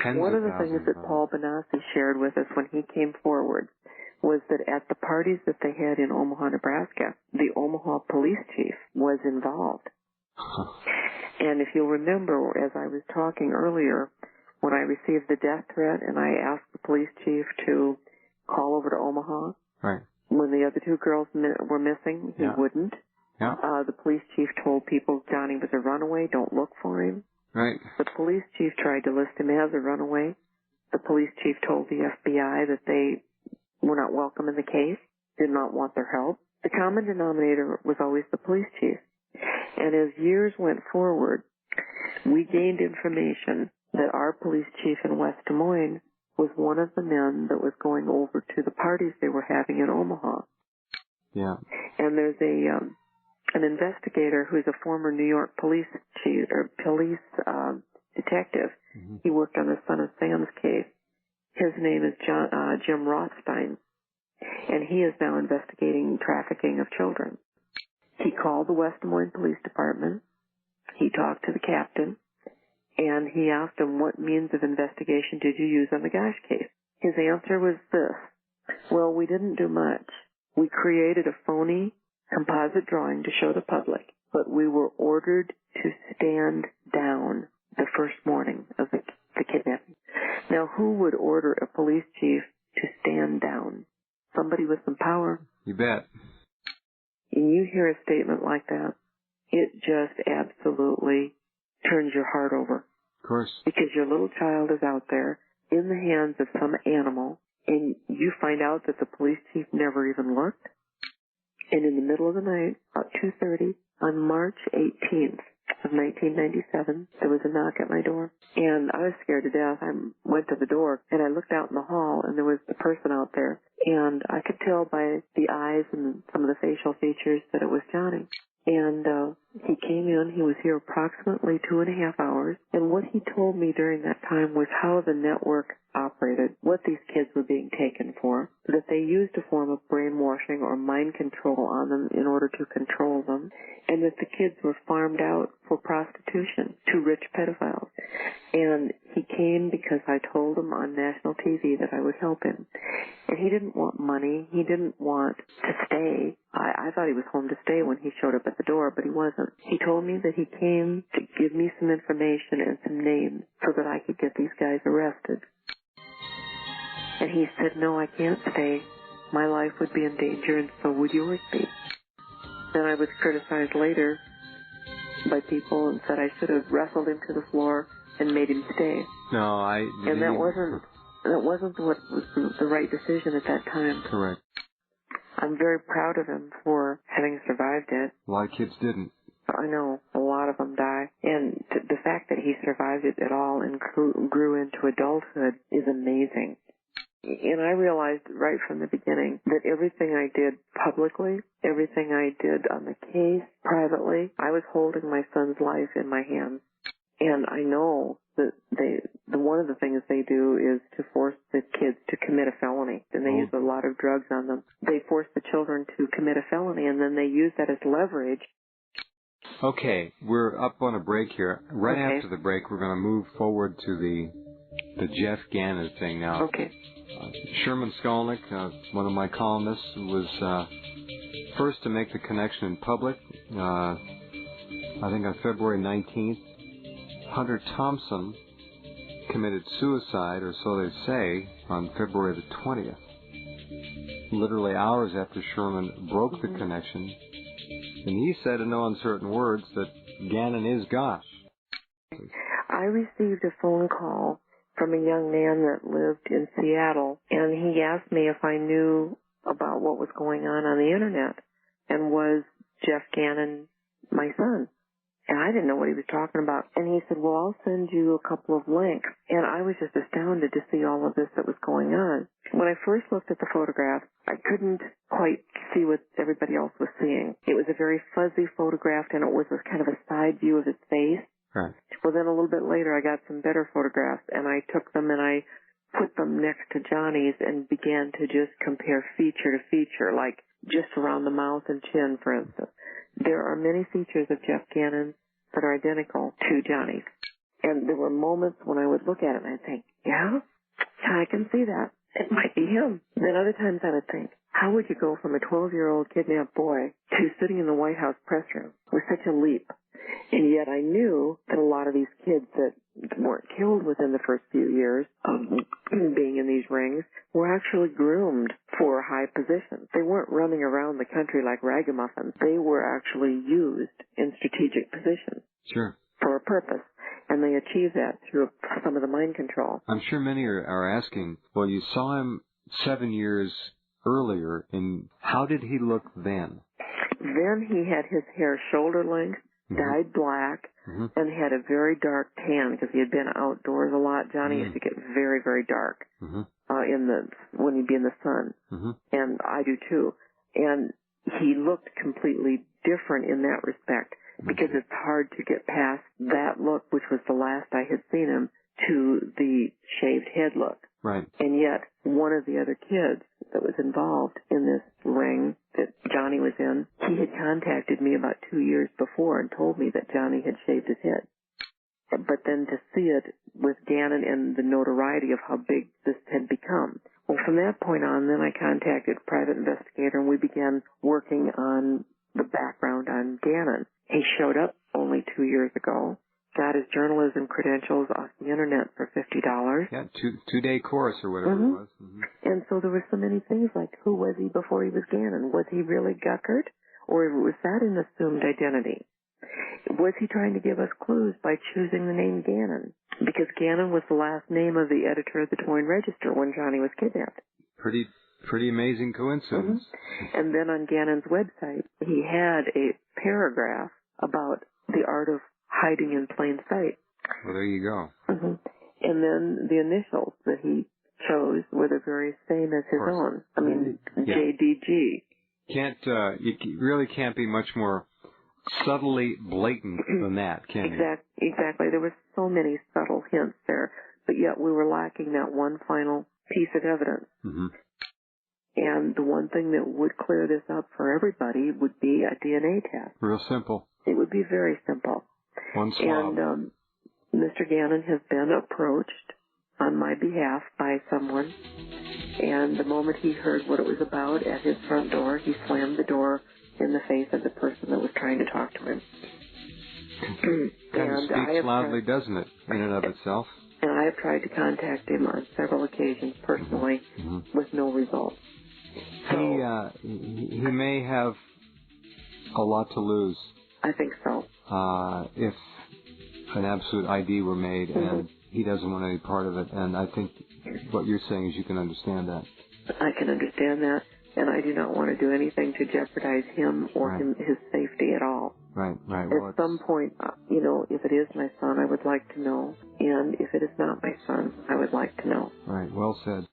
One of the things that Paul Benassi shared with us when he came forward was that at the parties that they had in Omaha, Nebraska, the Omaha police chief was involved. And if you'll remember, as I was talking earlier, when I received the death threat and I asked the police chief to call over to Omaha, right. When the other two girls were missing, he wouldn't. Yeah. The police chief told people Johnny was a runaway, don't look for him. Right. The police chief tried to list him as a runaway. The police chief told the FBI that they were not welcome in the case, did not want their help. The common denominator was always the police chief. And as years went forward, we gained information that our police chief in West Des Moines was one of the men that was going over to the parties they were having in Omaha. Yeah. And there's an investigator who's a former New York police chief or police detective. Mm-hmm. He worked on the Son of Sam's case. His name is Jim Rothstein, and he is now investigating trafficking of children. He called the West Des Moines Police Department. He talked to the captain, and he asked him, what means of investigation did you use on the Gosch case? His answer was this: well, we didn't do much. We created a phony composite drawing to show the public, but we were ordered to stand down the first morning of the kidnapping. Now, who would order a police chief to stand down? Somebody with some power. You bet. And you hear a statement like that, it just absolutely turns your heart over. Of course. Because your little child is out there in the hands of some animal, and you find out that the police chief never even looked. And in the middle of the night, about 2:30, on March 18th of 1997, there was a knock at my door. And I was scared to death. I went to the door, and I looked out in the hall, and there was a person out there. And I could tell by the eyes and some of the facial features that it was Johnny. And he came in. He was here approximately 2.5 hours. And what he told me during that time was how the network operated, what these kids were being taken for, that they used a form of brainwashing or mind control on them in order to control them, and that the kids were farmed out for prostitution to rich pedophiles. And he came because I told him on national TV that I would help him. And he didn't want money. He didn't want to stay. I thought he was home to stay when he showed up at the door, but he wasn't. He told me that he came to give me some information and some names so that I could get these guys arrested. And he said, no, I can't stay. My life would be in danger, and so would yours be. Then I was criticized later by people and said I should have wrestled him to the floor and made him stay. No, And that wasn't what was the right decision at that time. Correct. I'm very proud of him for having survived it. A lot of kids didn't. I know. A lot of them die. And the fact that he survived it at all and grew into adulthood is amazing. And I realized right from the beginning that everything I did publicly, everything I did on the case privately, I was holding my son's life in my hands. And I know that one of the things they do is to force the kids to commit a felony. And they use a lot of drugs on them. They force the children to commit a felony, and then they use that as leverage. Okay, we're up on a break here. Right after the break, we're going to move forward to the Jeff Gannon thing now. Okay. Sherman Skolnick, one of my columnists, was first to make the connection in public. I think on February 19th, Hunter Thompson committed suicide, or so they say, on February the 20th. Literally hours after Sherman broke the connection. And he said in no uncertain words that Gannon is Gosch. I received a phone call from a young man that lived in Seattle, and he asked me if I knew about what was going on the Internet, and was Jeff Gannon my son? And I didn't know what he was talking about. And he said, well, I'll send you a couple of links. And I was just astounded to see all of this that was going on. When I first looked at the photograph, I couldn't quite see what everybody else was seeing. It was a very fuzzy photograph, and it was a kind of a side view of his face. Right. Well, then a little bit later, I got some better photographs, and I took them and I put them next to Johnny's and began to just compare feature to feature, like just around the mouth and chin, for instance. There are many features of Jeff Gannon that are identical to Johnny's. And there were moments when I would look at it and I'd think, yeah, I can see that. It might be him. Then other times I would think, how would you go from a 12-year-old kidnapped boy to sitting in the White House press room with such a leap? And yet I knew that a lot of these kids that weren't killed within the first few years of being in these rings were actually groomed for high positions. They weren't running around the country like ragamuffins. They were actually used in strategic positions. Sure. For a purpose. And they achieved that through some of the mind control. I'm sure many are asking, well, you saw him 7 years earlier, and how did he look then? Then he had his hair shoulder length, dyed black, and had a very dark tan because he had been outdoors a lot. Johnny used to get very, very dark when he'd be in the sun, and I do too. And he looked completely different in that respect because it's hard to get past that look, which was the last I had seen him, to the shaved head look. Right. And yet, one of the other kids that was involved in this ring that Johnny was in, he had contacted me about 2 years before and told me that Johnny had shaved his head. But then to see it with Gannon and the notoriety of how big this had become. Well, from that point on, then I contacted a private investigator and we began working on the background on Gannon. He showed up only 2 years ago. Got his journalism credentials off the internet for $50. Yeah, two-day course or whatever it was. And so there were so many things like, who was he before he was Gannon? Was he really Guckert? Or was that an assumed identity? Was he trying to give us clues by choosing the name Gannon? Because Gannon was the last name of the editor of the Toyne Register when Johnny was kidnapped. Pretty amazing coincidence. And then on Gannon's website, he had a paragraph about the art of hiding in plain sight. Well, there you go. And then the initials that he chose were the very same as his own. I mean, JDG. You really can't be much more subtly blatant than that, can you? Exactly. There were so many subtle hints there, but yet we were lacking that one final piece of evidence. And the one thing that would clear this up for everybody would be a DNA test. Real simple. It would be very simple. One swab. And Mr. Gannon has been approached on my behalf by someone, and the moment he heard what it was about at his front door, he slammed the door in the face of the person that was trying to talk to him. Kind of speaks loudly, doesn't it, in and of itself? And I have tried to contact him on several occasions personally with no result. So, he may have a lot to lose. I think so. If an absolute ID were made and he doesn't want any part of it, and I think what you're saying is you can understand that. I can understand that, and I do not want to do anything to jeopardize him or his safety at all. Right. At some point, if it is my son, I would like to know, and if it is not my son, I would like to know. Right, well said.